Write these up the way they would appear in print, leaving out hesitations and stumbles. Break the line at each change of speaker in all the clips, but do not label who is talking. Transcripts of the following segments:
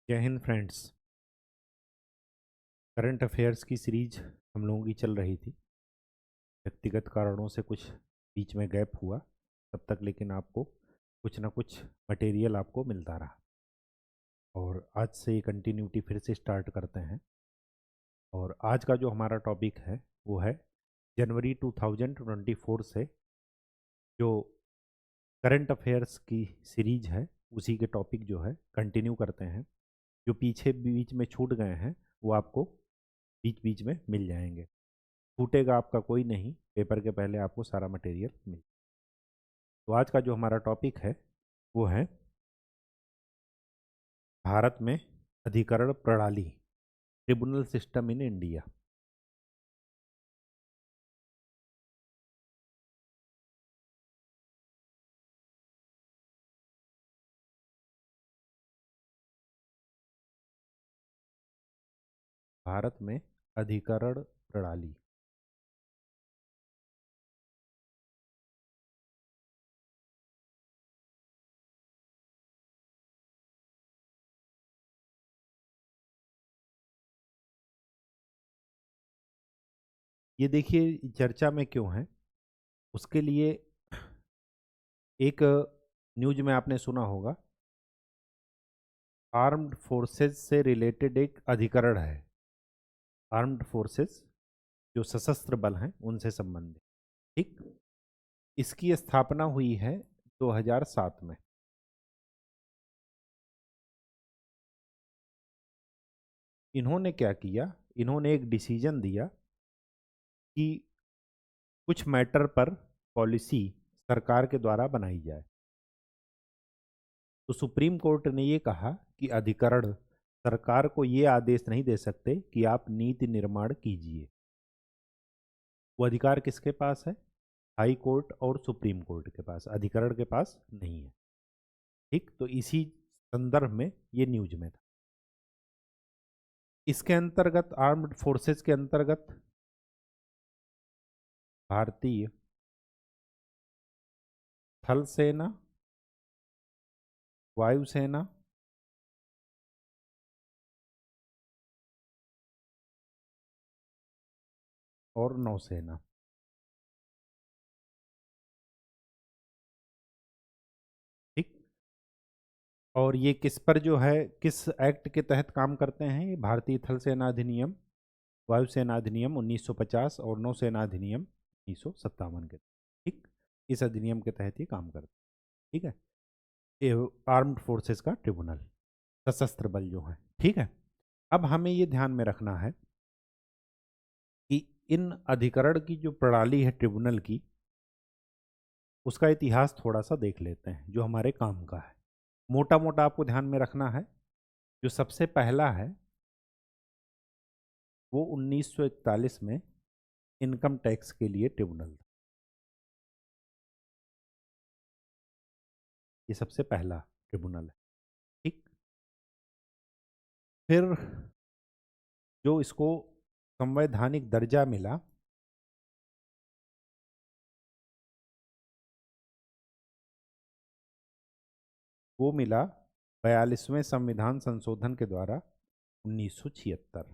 जय Hind friends. Current affairs की series हम लोगों की चल रही थी। व्यक्तिगत कारणों से कुछ बीच में गैप हुआ, तब तक लेकिन आपको कुछ ना कुछ मटेरियल आपको मिलता रहा और आज से ये कंटिन्यूटी फिर से स्टार्ट करते हैं। और आज का जो हमारा टॉपिक है वो है जनवरी 2024 से जो करंट अफेयर्स की सीरीज है उसी के टॉपिक जो है कंटिन्यू करते हैं। जो पीछे बीच में छूट गए हैं वो आपको बीच बीच में मिल जाएंगे। छूटेगा आपका कोई नहीं, पेपर के पहले आपको सारा मटेरियल मिल। तो आज का जो हमारा टॉपिक है वो है भारत में अधिकरण प्रणाली, tribunal system in India. Bharat में अधिकरण प्रणाली। ये देखिए चर्चा में क्यों है, उसके लिए एक न्यूज में आपने सुना होगा, आर्म्ड फोर्सेस से रिलेटेड एक अधिकरण है। आर्म्ड फोर्सेस जो सशस्त्र बल हैं उनसे संबंधित, ठीक। इसकी स्थापना हुई है 2007 में। इन्होंने क्या किया, इन्होंने एक डिसीजन दिया कि कुछ मैटर पर पॉलिसी सरकार के द्वारा बनाई जाए। तो सुप्रीम कोर्ट ने ये कहा कि अधिकरण सरकार को ये आदेश नहीं दे सकते कि आप नीति निर्माण कीजिए। वो अधिकार किसके पास है? हाई कोर्ट और सुप्रीम कोर्ट के पास, अधिकरण के पास नहीं है। ठीक, तो इसी संदर्भ में ये न्यूज में था। इसके अंतर्गत आर्म्ड फोर्सेस के अंतर्गत भारतीय थल सेना, वायुसेना, और नौसेना। ठीक। और ये किस पर जो है, किस एक्ट के तहत काम करते हैं? ये भारतीय थल सेना अधिनियम, वायुसेना अधिनियम 1950 और नौसेना अधिनियम 1957 के, ठीक, इस अधिनियम के तहत ये काम करते हैं। ठीक है, ये आर्म्ड फोर्सेस का ट्रिब्यूनल, सशस्त्र बल जो है। ठीक है, अब हमें ये ध्यान में रखना है कि इन अधिकरण की जो प्रणाली है ट्रिब्यूनल की, उसका इतिहास थोड़ा सा देख लेते हैं जो हमारे काम का है। मोटा मोटा आपको ध्यान में रखना है। जो सबसे पहला है वो 1941 में इनकम टैक्स के लिए ट्रिब्यूनल था। ये सबसे पहला ट्रिब्यूनल है। ठीक। फिर जो इसको संवैधानिक दर्जा मिला, वो मिला 42वें संविधान संशोधन के द्वारा 1976।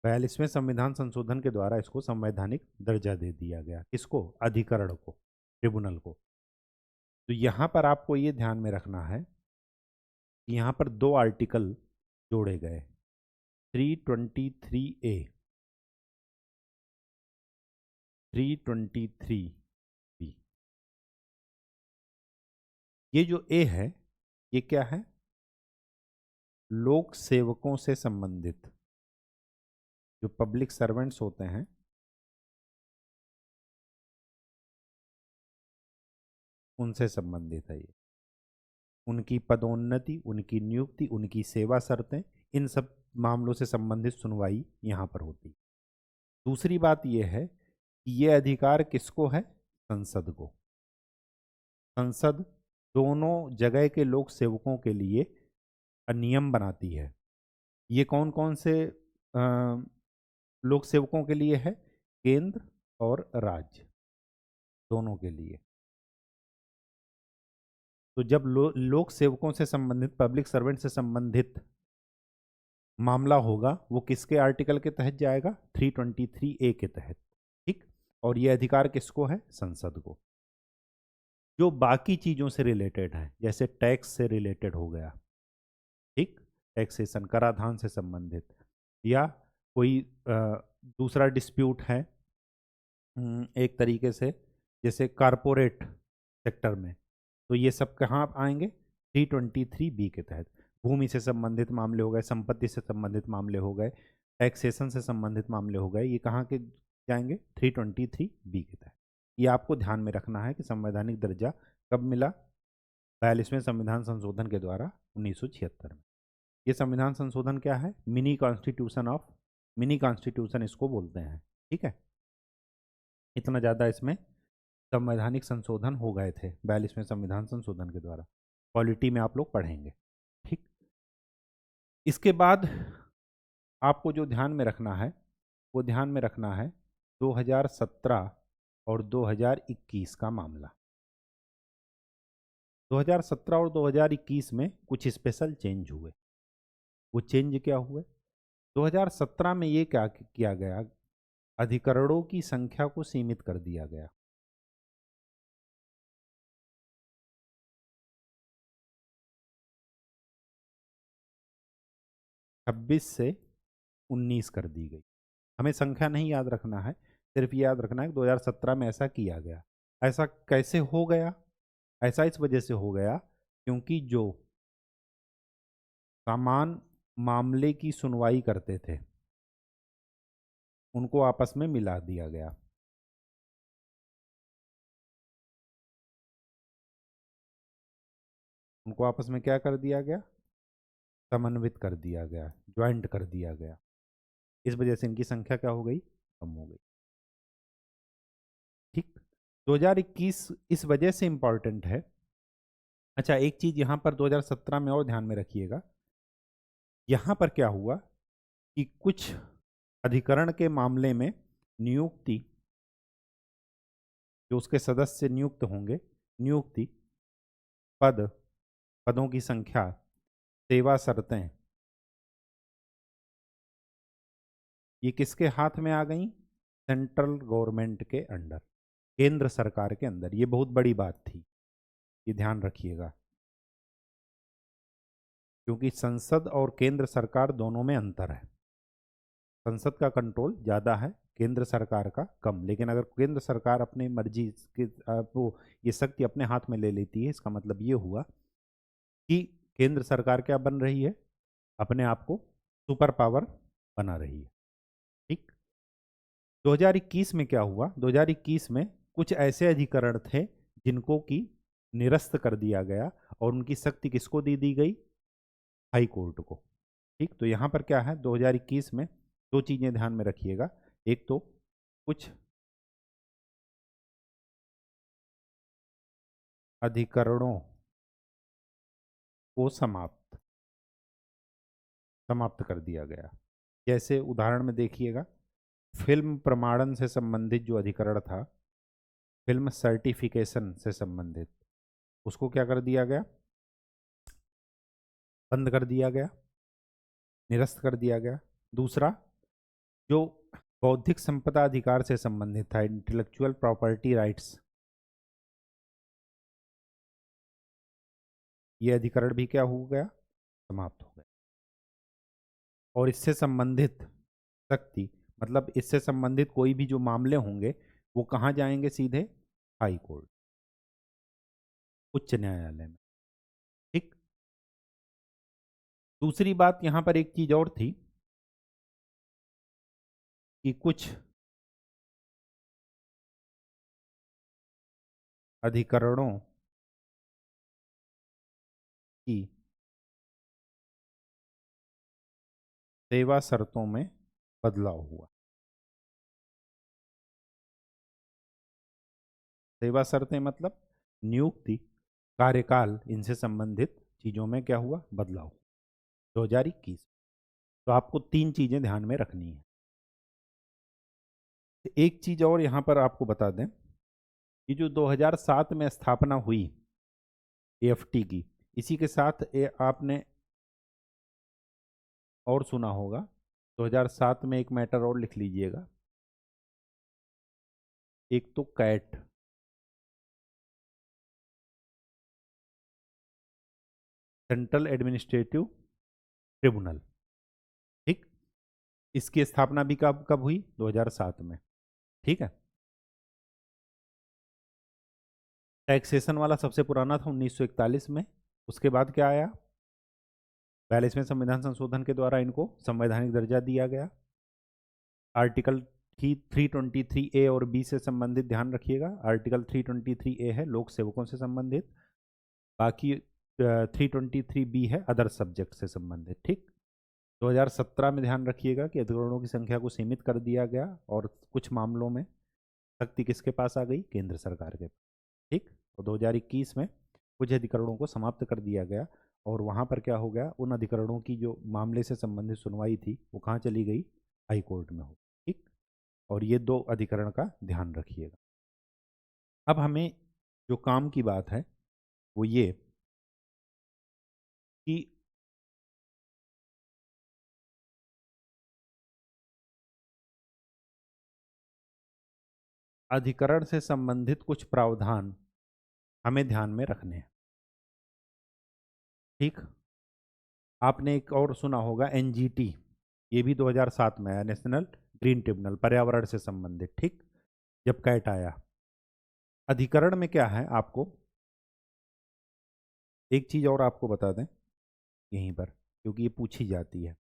42वें संविधान संशोधन के द्वारा इसको संवैधानिक दर्जा दे दिया गया। किसको? अधिकरण को, ट्रिब्यूनल को। तो यहाँ पर आपको ये ध्यान में रखना है कि यहाँ पर दो आर्टिकल जोड़े गए, 323A, 323B। ये जो ए है, ये क्या है? लोक सेवकों से संबंधित, जो पब्लिक सर्वेंट्स होते हैं उनसे संबंधित है ये। उनकी पदोन्नति, उनकी नियुक्ति, उनकी सेवा शर्तें, इन सब मामलों से संबंधित सुनवाई यहाँ पर होती। दूसरी बात यह है कि ये अधिकार किसको है? संसद को। संसद दोनों जगह के लोक सेवकों के लिए नियम बनाती है। ये कौन कौन से लोक सेवकों के लिए है? केंद्र और राज्य, दोनों के लिए। तो जब लोक सेवकों से संबंधित, पब्लिक सर्वेंट से संबंधित मामला होगा वो किसके आर्टिकल के तहत जाएगा? 323A के तहत। ठीक, और ये अधिकार किसको है? संसद को। जो बाकी चीजों से रिलेटेड है, जैसे टैक्स से रिलेटेड हो गया, ठीक, टैक्सेशन, कराधान से संबंधित, या कोई दूसरा डिस्प्यूट है एक तरीके से, जैसे कारपोरेट सेक्टर में, तो ये सब कहाँ आएंगे? 323B के तहत। भूमि से संबंधित मामले हो गए, संपत्ति से संबंधित मामले हो गए, टैक्सेशन से संबंधित मामले हो गए, ये कहाँ के जाएंगे? 323B के तहत। ये आपको ध्यान में रखना है कि संवैधानिक दर्जा कब मिला? 42वें संविधान संशोधन के द्वारा 1976 में। ये संविधान संशोधन क्या है? मिनी कॉन्स्टिट्यूशन इसको बोलते हैं। ठीक है, इतना ज़्यादा इसमें संवैधानिक संशोधन हो गए थे 42वें संविधान संशोधन के द्वारा। पॉलिटी में आप लोग पढ़ेंगे। ठीक, इसके बाद आपको जो ध्यान में रखना है वो ध्यान में रखना है 2017 और 2021 का मामला। 2017 और 2021 में कुछ स्पेशल चेंज हुए। वो चेंज क्या हुए? 2017 में ये क्या किया गया? अधिकरणों की संख्या को सीमित कर दिया गया। छब्बीस से 19 कर दी गई। हमें संख्या नहीं याद रखना है, सिर्फ ये याद रखना है कि 2017 में ऐसा किया गया। ऐसा कैसे हो गया? ऐसा इस वजह से हो गया क्योंकि जो समान मामले की सुनवाई करते थे उनको आपस में मिला दिया गया। उनको आपस में क्या कर दिया गया? समन्वित कर दिया गया, ज्वाइंट कर दिया गया। इस वजह से इनकी संख्या क्या हो गई? कम हो गई। ठीक, 2021 इस वजह से इंपॉर्टेंट है। अच्छा, एक चीज यहां पर 2017 में और ध्यान में रखिएगा। यहां पर क्या हुआ कि कुछ अधिकरण के मामले में नियुक्ति, जो उसके सदस्य नियुक्त होंगे, नियुक्ति, पदों की संख्या, सेवा शर्तें, ये किसके हाथ में आ गई? सेंट्रल गवर्नमेंट के अंडर, केंद्र सरकार के अंदर। ये बहुत बड़ी बात थी, ये ध्यान रखिएगा, क्योंकि संसद और केंद्र सरकार दोनों में अंतर है। संसद का कंट्रोल ज़्यादा है, केंद्र सरकार का कम। लेकिन अगर केंद्र सरकार अपनी मर्जी के वो ये शक्ति अपने हाथ में ले लेती है, इसका मतलब ये हुआ कि केंद्र सरकार क्या बन रही है? अपने आप को सुपर पावर बना रही है। ठीक, 2021 में क्या हुआ? 2021 में कुछ ऐसे अधिकरण थे जिनको कि निरस्त कर दिया गया और उनकी शक्ति किसको दी गई? हाई कोर्ट को। ठीक, तो यहाँ पर क्या है? 2021 में दो चीजें ध्यान में रखिएगा। एक तो कुछ अधिकरणों को समाप्त कर दिया गया। जैसे उदाहरण में देखिएगा, फिल्म प्रमाणन से संबंधित जो अधिकरण था, फिल्म सर्टिफिकेशन से संबंधित, उसको क्या कर दिया गया? बंद कर दिया गया, निरस्त कर दिया गया। दूसरा, जो बौद्धिक संपदा अधिकार से संबंधित था, इंटेलेक्चुअल प्रॉपर्टी राइट्स, ये अधिकरण भी क्या हो गया? समाप्त हो गया। और इससे संबंधित शक्ति, मतलब इससे संबंधित कोई भी जो मामले होंगे वो कहाँ जाएंगे? सीधे हाई कोर्ट, उच्च न्यायालय में। ठीक, दूसरी बात यहां पर एक चीज और थी कि कुछ अधिकरणों की सेवा शर्तों में बदलाव हुआ। सेवा शर्तें मतलब नियुक्ति, कार्यकाल, इनसे संबंधित चीजों में क्या हुआ? बदलाव 2021। तो आपको तीन चीजें ध्यान में रखनी है। एक चीज और यहां पर आपको बता दें कि जो 2007 में स्थापना हुई AFT की। इसी के साथ आपने और सुना होगा, 2007 में एक मैटर और लिख लीजिएगा, एक तो कैट, सेंट्रल एडमिनिस्ट्रेटिव ट्रिब्यूनल, ठीक। इसकी स्थापना भी कब कब हुई? 2007 में, ठीक है। टैक्सेशन वाला सबसे पुराना था 1941 में। उसके बाद क्या आया? 42वें संविधान संशोधन के द्वारा इनको संवैधानिक दर्जा दिया गया। आर्टिकल 323A और बी से संबंधित ध्यान रखिएगा। आर्टिकल 323A है लोक सेवकों से संबंधित, बाकी 323B है अदर सब्जेक्ट से संबंधित, ठीक। 2017 में ध्यान रखिएगा कि अधिकरणों की संख्या को सीमित कर दिया गया और कुछ मामलों में शक्ति किसके पास आ गई? केंद्र सरकार के, ठीक। और 2021 में कुछ अधिकरणों को समाप्त कर दिया गया और वहाँ पर क्या हो गया? उन अधिकरणों की जो मामले से संबंधित सुनवाई थी वो कहाँ चली गई? हाई कोर्ट में हो, ठीक। और ये 2 अधिकरण का ध्यान रखिएगा। अब हमें जो काम की बात है वो ये कि अधिकरण से संबंधित कुछ प्रावधान हमें ध्यान में रखने हैं, ठीक। आपने एक और सुना होगा NGT, ये भी 2007 में आया, नेशनल ग्रीन ट्रिब्यूनल, पर्यावरण से संबंधित, ठीक। जब कैट आया, अधिकरण में क्या है, आपको एक चीज और आपको बता दें यहीं पर, क्योंकि ये पूछी जाती है,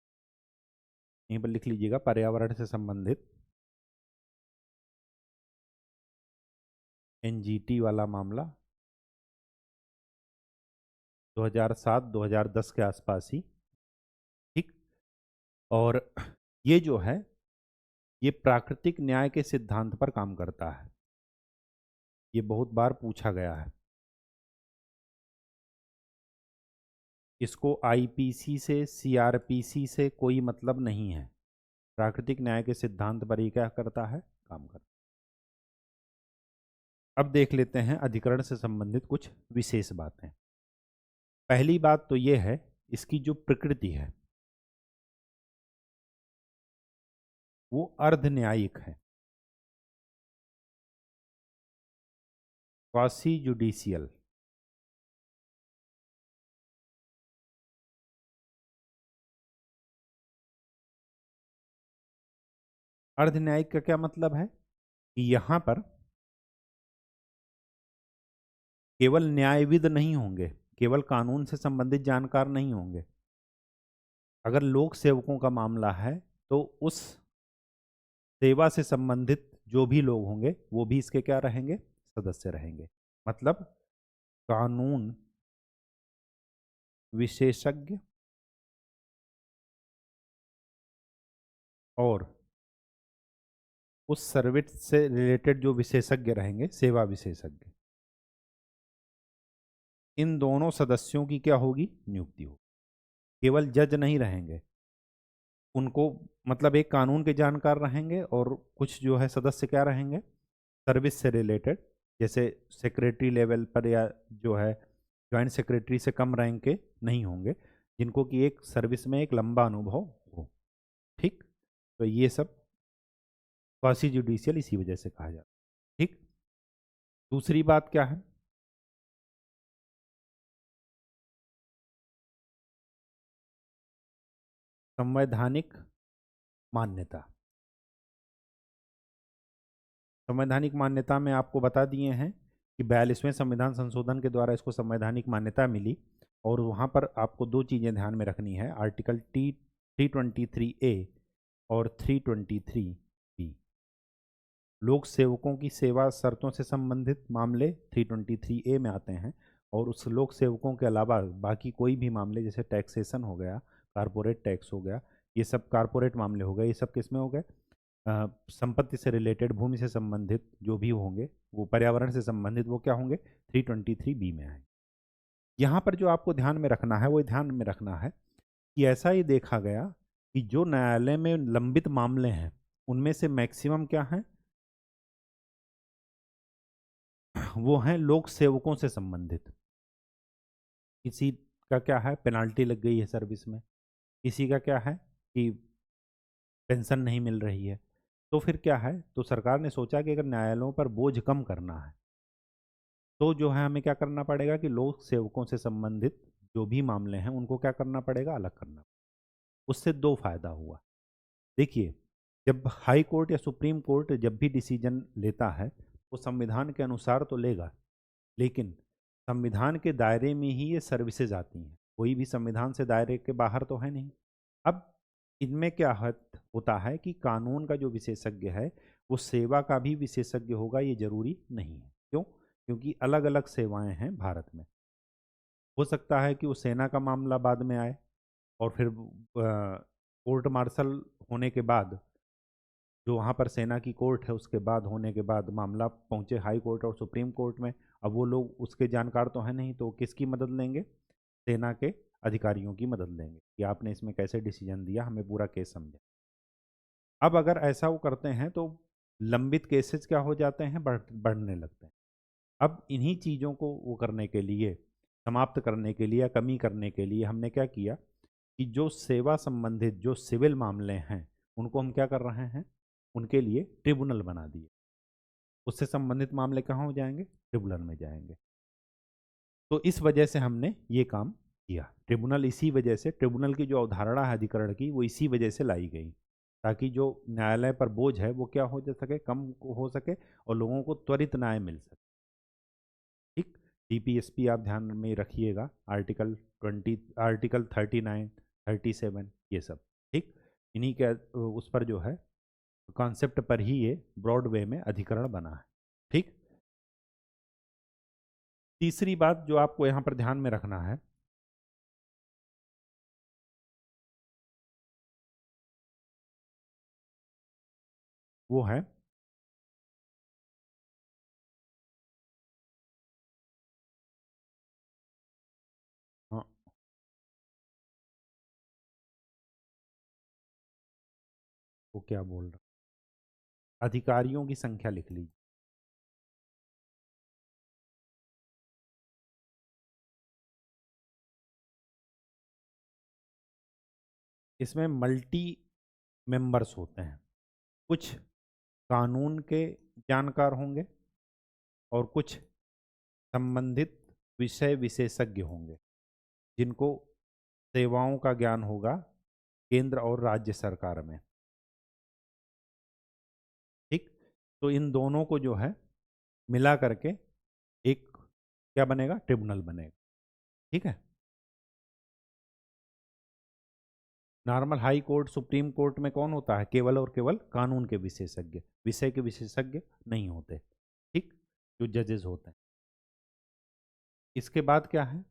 यहीं पर लिख लीजिएगा, पर्यावरण से संबंधित NGT वाला मामला 2007-2010 के आसपास ही, ठीक। और ये जो है ये प्राकृतिक न्याय के सिद्धांत पर काम करता है। ये बहुत बार पूछा गया है। इसको IPC से, CRPC से कोई मतलब नहीं है। प्राकृतिक न्याय के सिद्धांत पर ही क्या करता है? काम करता है। अब देख लेते हैं अधिकरण से संबंधित कुछ विशेष बातें। पहली बात तो यह है, इसकी जो प्रकृति है वो अर्ध न्यायिक है, क्वासी जुडिशियल। अर्ध न्यायिक का क्या मतलब है? कि यहां पर केवल न्यायविद नहीं होंगे, केवल कानून से संबंधित जानकार नहीं होंगे। अगर लोक सेवकों का मामला है तो उस सेवा से संबंधित जो भी लोग होंगे वो भी इसके क्या रहेंगे? सदस्य रहेंगे। मतलब कानून विशेषज्ञ और उस सर्विस से रिलेटेड जो विशेषज्ञ रहेंगे, सेवा विशेषज्ञ, इन दोनों सदस्यों की क्या होगी? नियुक्ति होगी। केवल जज नहीं रहेंगे, उनको मतलब एक कानून के जानकार रहेंगे और कुछ जो है सदस्य क्या रहेंगे? सर्विस से रिलेटेड, जैसे सेक्रेटरी लेवल पर या जो है ज्वाइंट सेक्रेटरी से कम रैंक के नहीं होंगे, जिनको कि एक सर्विस में एक लंबा अनुभव हो, ठीक। तो ये सब क्वासी जुडिशियल इसी वजह से कहा जाता है, ठीक। दूसरी बात क्या है? संवैधानिक मान्यता। संवैधानिक मान्यता में आपको बता दिए हैं कि 42वें संविधान संशोधन के द्वारा इसको संवैधानिक मान्यता मिली। और वहाँ पर आपको 2 चीज़ें ध्यान में रखनी है, आर्टिकल 323A और 323B। लोक सेवकों की सेवा शर्तों से संबंधित मामले 323A में आते हैं, और उस लोक सेवकों के अलावा बाकी कोई भी मामले जैसे टैक्सेशन हो गया, कारपोरेट टैक्स हो गया, ये सब कारपोरेट मामले हो गए, ये सब किस में हो गए? संपत्ति से रिलेटेड, भूमि से संबंधित जो भी होंगे, वो पर्यावरण से संबंधित, वो क्या होंगे? 323B में आए। यहाँ पर जो आपको ध्यान में रखना है वो ध्यान में रखना है कि ऐसा ही देखा गया कि जो न्यायालय में लंबित मामले हैं उनमें से मैक्सिमम क्या है? वो हैं लोक सेवकों से संबंधित। किसी का क्या है, पेनाल्टी लग गई है सर्विस में, किसी का क्या है कि पेंशन नहीं मिल रही है। तो फिर क्या है, तो सरकार ने सोचा कि अगर न्यायालयों पर बोझ कम करना है तो जो है हमें क्या करना पड़ेगा कि लोक सेवकों से संबंधित जो भी मामले हैं उनको क्या करना पड़ेगा, अलग करना। उससे दो फायदा हुआ। देखिए, जब हाई कोर्ट या सुप्रीम कोर्ट जब भी डिसीजन लेता है वो संविधान के अनुसार तो लेगा, लेकिन संविधान के दायरे में ही ये सर्विसेज आती हैं, कोई भी संविधान से दायरे के बाहर तो है नहीं। अब इनमें क्या होता है कि कानून का जो विशेषज्ञ है वो सेवा का भी विशेषज्ञ होगा, ये जरूरी नहीं है। क्यों? क्योंकि अलग अलग सेवाएं हैं भारत में। हो सकता है कि वो सेना का मामला बाद में आए और फिर कोर्ट मार्शल होने के बाद, जो वहाँ पर सेना की कोर्ट है उसके बाद होने के बाद मामला पहुँचे हाई कोर्ट और सुप्रीम कोर्ट में। अब वो लोग उसके जानकार तो हैं नहीं, तो किसकी मदद लेंगे? सेना के अधिकारियों की मदद लेंगे कि आपने इसमें कैसे डिसीजन दिया, हमें पूरा केस समझा। अब अगर ऐसा वो करते हैं तो लंबित केसेस क्या हो जाते हैं, बढ़ने लगते हैं। अब इन्हीं चीज़ों को वो करने के लिए, समाप्त करने के लिए या कमी करने के लिए हमने क्या किया कि जो सेवा संबंधित जो सिविल मामले हैं उनको हम क्या कर रहे हैं, उनके लिए ट्रिब्यूनल बना दिए। उससे संबंधित मामले कहाँ हो जाएंगे, ट्रिब्यूनल में जाएंगे। तो इस वजह से हमने ये काम किया। ट्रिब्यूनल इसी वजह से, ट्रिब्यूनल की जो अवधारणा है अधिकरण की वो इसी वजह से लाई गई, ताकि जो न्यायालय पर बोझ है वो क्या हो जा सके, कम हो सके और लोगों को त्वरित न्याय मिल सके। ठीक। डीपीएसपी आप ध्यान में रखिएगा, आर्टिकल 20, आर्टिकल 39, 37, ये सब। ठीक। इन्हीं के उस पर जो है कॉन्सेप्ट पर ही ये ब्रॉड वे में अधिकरण बना है। ठीक। तीसरी बात जो आपको यहाँ पर ध्यान में रखना है, वो है, हाँ, वो क्या बोल रहा, अधिकारियों की संख्या लिख लीजिए। इसमें मल्टी मेंबर्स होते हैं, कुछ कानून के जानकार होंगे और कुछ संबंधित विषय विशेषज्ञ होंगे जिनको सेवाओं का ज्ञान होगा केंद्र और राज्य सरकार में। ठीक। तो इन दोनों को जो है मिला करके एक क्या बनेगा, ट्रिब्यूनल बनेगा। ठीक है। Normal high court supreme court में कौन होता है, केवल और केवल कानून के विशेषज्ञ, विषय के विशेषज्ञ नहीं होते। ठीक। जो जजेस होते हैं। इसके बाद क्या है,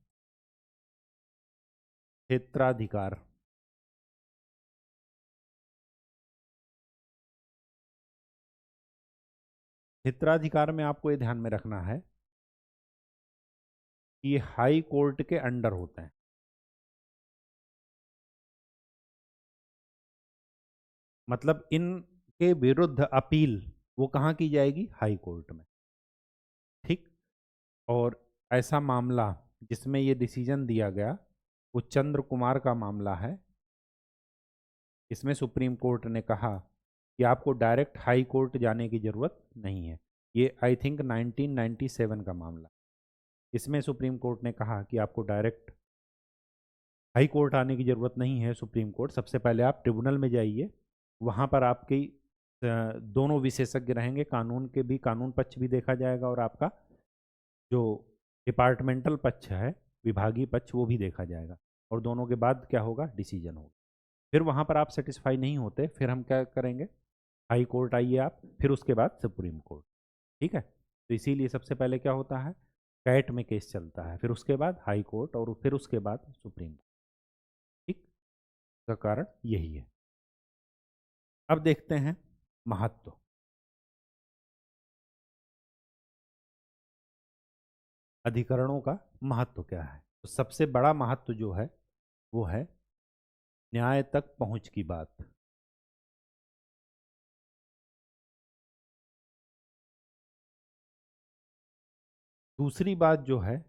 क्षेत्राधिकार। क्षेत्राधिकार में आपको ये ध्यान में रखना है कि ये हाई कोर्ट के अंडर होते हैं। मतलब इनके विरुद्ध अपील वो कहाँ की जाएगी, हाई कोर्ट में। ठीक। और ऐसा मामला जिसमें ये डिसीजन दिया गया वो चंद्र कुमार का मामला है। इसमें सुप्रीम कोर्ट ने कहा कि आपको डायरेक्ट हाई कोर्ट जाने की ज़रूरत नहीं है। ये आई थिंक 1997 का मामला। इसमें सुप्रीम कोर्ट ने कहा कि आपको डायरेक्ट हाई कोर्ट आने की ज़रूरत नहीं है। सुप्रीम कोर्ट, सबसे पहले आप ट्रिब्यूनल में जाइए, वहाँ पर आपकी दोनों विशेषज्ञ रहेंगे, कानून के भी, कानून पक्ष भी देखा जाएगा और आपका जो डिपार्टमेंटल पक्ष है, विभागीय पक्ष, वो भी देखा जाएगा। और दोनों के बाद क्या होगा, डिसीजन होगा। फिर वहाँ पर आप सेटिस्फाई नहीं होते, फिर हम क्या करेंगे, हाई कोर्ट आइए आप, फिर उसके बाद सुप्रीम कोर्ट। ठीक है। तो इसीलिए सबसे पहले क्या होता है, कैट में केस चलता है, फिर उसके बाद हाई कोर्ट और फिर उसके बाद सुप्रीम कोर्ट। ठीक। का कारण यही है। अब देखते हैं महत्व। अधिकरणों का महत्व क्या है, तो सबसे बड़ा महत्व जो है वो है न्याय तक पहुंच की बात। दूसरी बात जो है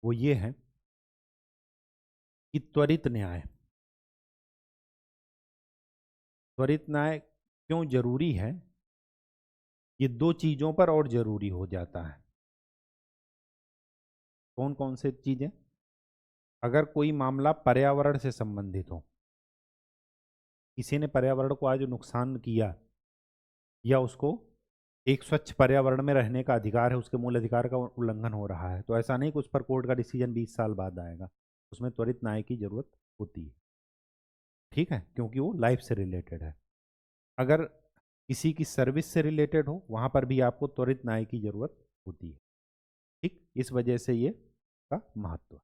वो ये है कि त्वरित न्याय, त्वरित न्याय क्यों जरूरी है? ये दो चीजों पर और जरूरी हो जाता है। कौन कौन से चीजें? अगर कोई मामला पर्यावरण से संबंधित हो, किसी ने पर्यावरण को आज नुकसान किया, या उसको एक स्वच्छ पर्यावरण में रहने का अधिकार है, उसके मूल अधिकार का उल्लंघन हो रहा है, तो ऐसा नहीं कि उस पर कोर्ट का डिसीजन 20 साल बाद आएगा। उसमें त्वरित न्याय की जरूरत होती है। ठीक है, क्योंकि वो लाइफ से रिलेटेड है। अगर किसी की सर्विस से रिलेटेड हो, वहां पर भी आपको त्वरित न्याय की जरूरत होती है। ठीक, इस वजह से ये का महत्व है।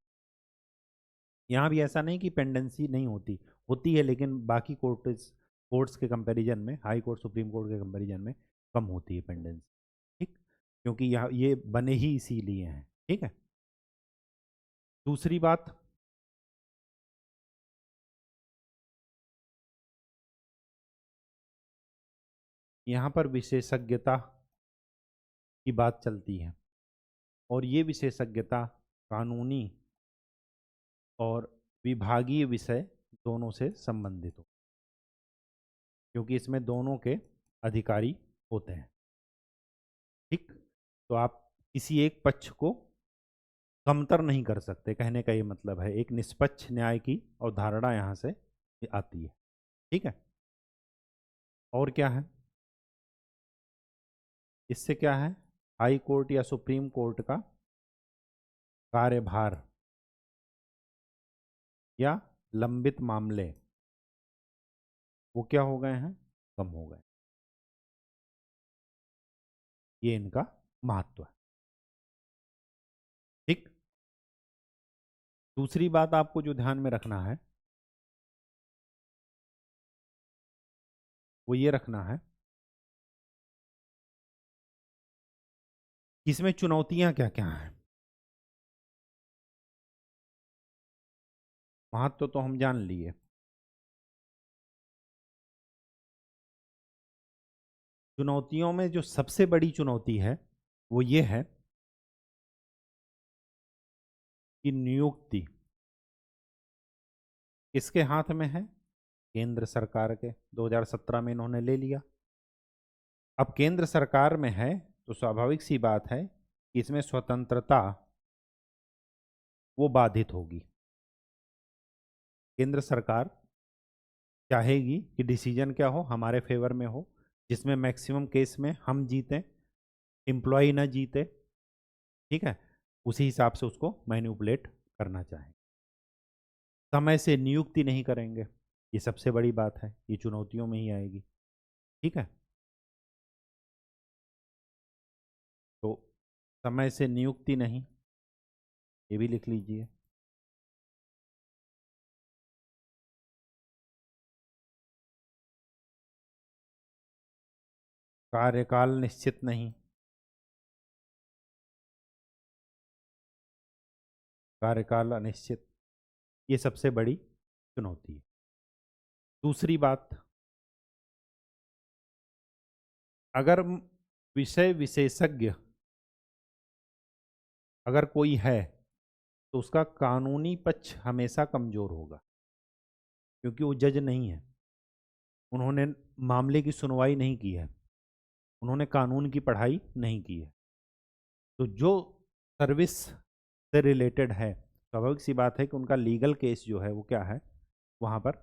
यहाँ भी ऐसा नहीं कि पेंडेंसी नहीं होती, होती है, लेकिन बाकी कोर्ट्स के कंपैरिजन में, हाई कोर्ट सुप्रीम कोर्ट के कंपैरिजन में कम होती है पेंडेंसी। ठीक, क्योंकि यहाँ ये बने ही इसीलिए हैं। ठीक है। दूसरी बात, यहाँ पर विशेषज्ञता की बात चलती है, और ये विशेषज्ञता कानूनी और विभागीय विषय दोनों से संबंधित हो, क्योंकि इसमें दोनों के अधिकारी होते हैं। ठीक, तो आप किसी एक पक्ष को कमतर नहीं कर सकते, कहने का ये मतलब है। एक निष्पक्ष न्याय की अवधारणा यहाँ से आती है। ठीक है। और क्या है इससे? क्या है, हाई कोर्ट या सुप्रीम कोर्ट का कार्यभार या लंबित मामले वो क्या हो गए हैं? कम हो गए। ये इनका महत्व है। ठीक, दूसरी बात आपको जो ध्यान में रखना है वो ये रखना है कि इसमें चुनौतियां क्या क्या हैं। महत्व तो हम जान लिए। चुनौतियों में जो सबसे बड़ी चुनौती है वो ये है कि नियुक्ति किसके हाथ में है? केंद्र सरकार के। 2017 में इन्होंने ले लिया। अब केंद्र सरकार में है तो स्वाभाविक सी बात है कि इसमें स्वतंत्रता वो बाधित होगी। केंद्र सरकार चाहेगी कि डिसीजन क्या हो, हमारे फेवर में हो, जिसमें मैक्सिमम केस में हम जीतें, एम्प्लॉय ना जीते। ठीक है, उसी हिसाब से उसको मैन्युपुलेट करना चाहे। समय से नियुक्ति नहीं करेंगे, ये सबसे बड़ी बात है, ये चुनौतियों में ही आएगी। ठीक है, तो समय से नियुक्ति नहीं, ये भी लिख लीजिए। कार्यकाल निश्चित नहीं, कार्यकाल अनिश्चित, ये सबसे बड़ी चुनौती है। दूसरी बात, अगर विषय विशेषज्ञ अगर कोई है तो उसका कानूनी पक्ष हमेशा कमजोर होगा, क्योंकि वो जज नहीं है, उन्होंने मामले की सुनवाई नहीं की है, उन्होंने कानून की पढ़ाई नहीं की है। तो जो सर्विस से रिलेटेड है, स्वाभाविक सी बात है कि उनका लीगल केस जो है वो क्या है, वहाँ पर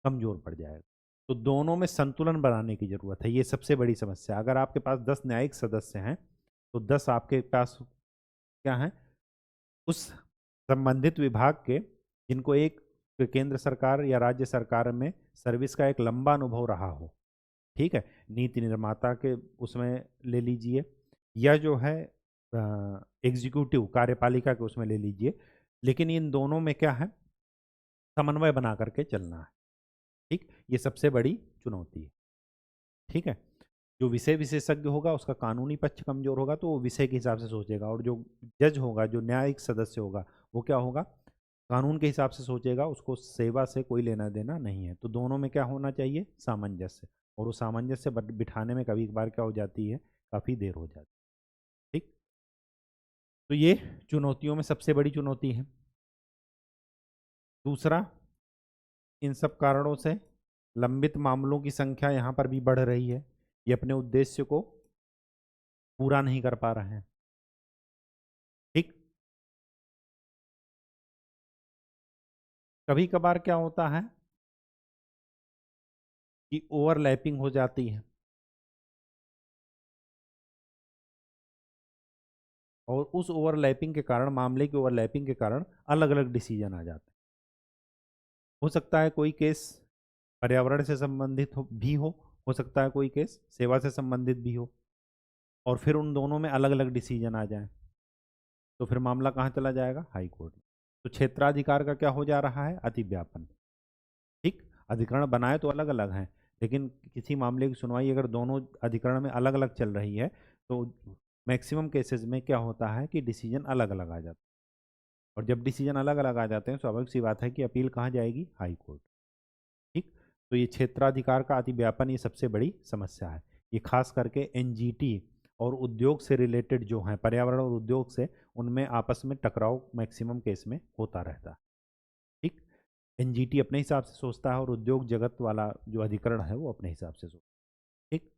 कमजोर पड़ जाएगा। तो दोनों में संतुलन बनाने की जरूरत है, ये सबसे बड़ी समस्या। अगर आपके पास 10 न्यायिक सदस्य हैं तो 10 आपके पास क्या है, उस संबंधित विभाग के, जिनको एक केंद्र सरकार या राज्य सरकार में सर्विस का एक लंबा अनुभव रहा हो। ठीक है, नीति निर्माता के उसमें ले लीजिए, या जो है एग्जीक्यूटिव कार्यपालिका के उसमें ले लीजिए, लेकिन इन दोनों में क्या है, समन्वय बना करके चलना है। ठीक, ये सबसे बड़ी चुनौती है। ठीक है, जो विषय विशेषज्ञ होगा उसका कानूनी पक्ष कमजोर होगा तो वो विषय के हिसाब से सोचेगा, और जो जज होगा, जो न्यायिक सदस्य होगा, वो क्या होगा, कानून के हिसाब से सोचेगा, उसको सेवा से कोई लेना देना नहीं है। तो दोनों में क्या होना चाहिए, सामंजस्य। और वो सामंजस्य बिठाने में कभी कभार क्या हो जाती है, काफ़ी देर हो जाती है। ठीक, तो ये चुनौतियों में सबसे बड़ी चुनौती है। दूसरा, इन सब कारणों से लंबित मामलों की संख्या यहाँ पर भी बढ़ रही है, ये अपने उद्देश्य को पूरा नहीं कर पा रहे हैं। ठीक। कभी कभार क्या होता है कि ओवरलैपिंग हो जाती है, और उस ओवरलैपिंग के कारण, मामले की ओवरलैपिंग के कारण अलग अलग डिसीजन आ जाते हैं। हो सकता है कोई केस पर्यावरण से संबंधित हो सकता है कोई केस सेवा से संबंधित भी हो, और फिर उन दोनों में अलग अलग डिसीजन आ जाए, तो फिर मामला कहाँ चला जाएगा? हाई कोर्ट में। तो क्षेत्राधिकार का क्या हो जा रहा है? अतिव्यापन। ठीक। अधिकरण बनाए तो अलग अलग हैं, लेकिन किसी मामले की सुनवाई अगर दोनों अधिकरण में अलग अलग चल रही है, तो मैक्सिमम केसेस में क्या होता है कि डिसीजन अलग अलग आ जाता है, और जब डिसीजन अलग अलग आ जाते हैं, स्वाभाविक सी बात है कि अपील कहाँ जाएगी? High court. ठीक। तो ये क्षेत्राधिकार का अतिव्यापन, ये सबसे बड़ी समस्या है। ये खास करके एनजीटी और उद्योग से रिलेटेड जो हैं, पर्यावरण और उद्योग से, उनमें आपस में टकराव मैक्सिमम केस में होता रहता है। ठीक। एनजीटी अपने हिसाब से सोचता है, और उद्योग जगत वाला जो अधिकरण है वो अपने हिसाब से सोचता है। ठीक।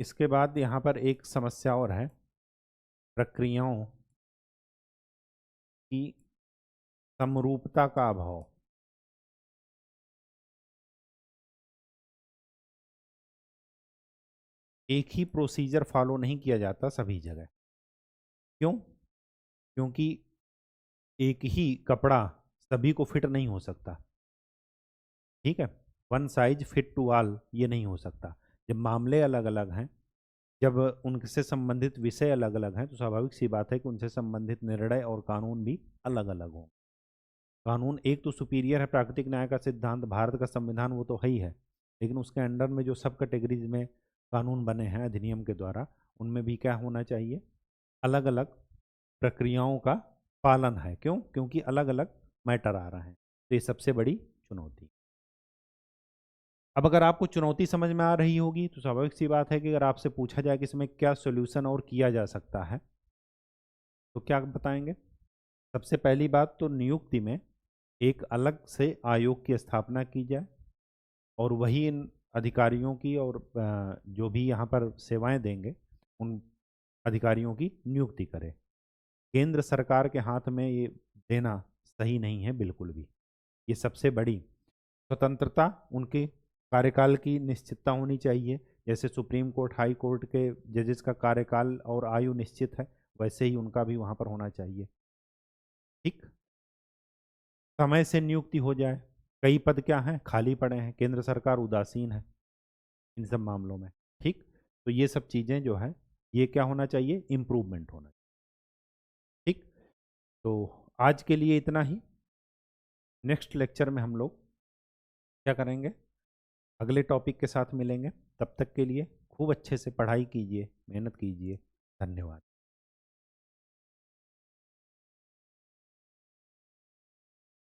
इसके बाद यहाँ पर एक समस्या और है, प्रक्रियाओं की समरूपता का अभाव। एक ही प्रोसीजर फॉलो नहीं किया जाता सभी जगह। क्यों? क्योंकि एक ही कपड़ा सभी को फिट नहीं हो सकता। ठीक है। One size fit to all ये नहीं हो सकता। जब मामले अलग अलग हैं, जब उनसे संबंधित विषय अलग अलग हैं, तो स्वाभाविक सी बात है कि उनसे संबंधित निर्णय और कानून भी अलग अलग हों। कानून एक तो सुपीरियर है, प्राकृतिक न्याय का सिद्धांत, भारत का संविधान, वो तो है ही है, लेकिन उसके अंडर में जो सब कैटेगरीज में कानून बने हैं अधिनियम के द्वारा, उनमें भी क्या होना चाहिए? अलग अलग प्रक्रियाओं का पालन है। क्यों? क्योंकि अलग अलग मैटर आ रहे हैं। तो ये सबसे बड़ी चुनौती। अब अगर आपको चुनौती समझ में आ रही होगी, तो स्वाभाविक सी बात है कि अगर आपसे पूछा जाए कि इसमें क्या सोल्यूशन और किया जा सकता है, तो क्या बताएंगे? सबसे पहली बात तो नियुक्ति में एक अलग से आयोग की स्थापना की जाए, और वही इन अधिकारियों की और जो भी यहाँ पर सेवाएं देंगे, उन अधिकारियों की नियुक्ति करे। केंद्र सरकार के हाथ में ये देना सही नहीं है बिल्कुल भी। ये सबसे बड़ी स्वतंत्रता, उनके कार्यकाल की निश्चितता होनी चाहिए। जैसे सुप्रीम कोर्ट, हाई कोर्ट के जजेस का कार्यकाल और आयु निश्चित है, वैसे ही उनका भी वहाँ पर होना चाहिए। ठीक। समय से नियुक्ति हो जाए। कई पद क्या हैं? खाली पड़े हैं, केंद्र सरकार उदासीन है इन सब मामलों में। ठीक। तो ये सब चीज़ें जो है, ये क्या होना चाहिए? इम्प्रूवमेंट होना चाहिए। ठीक। तो आज के लिए इतना ही। नेक्स्ट लेक्चर में हम लोग क्या करेंगे? अगले टॉपिक के साथ मिलेंगे। तब तक के लिए खूब अच्छे से पढ़ाई कीजिए, मेहनत कीजिए। धन्यवाद।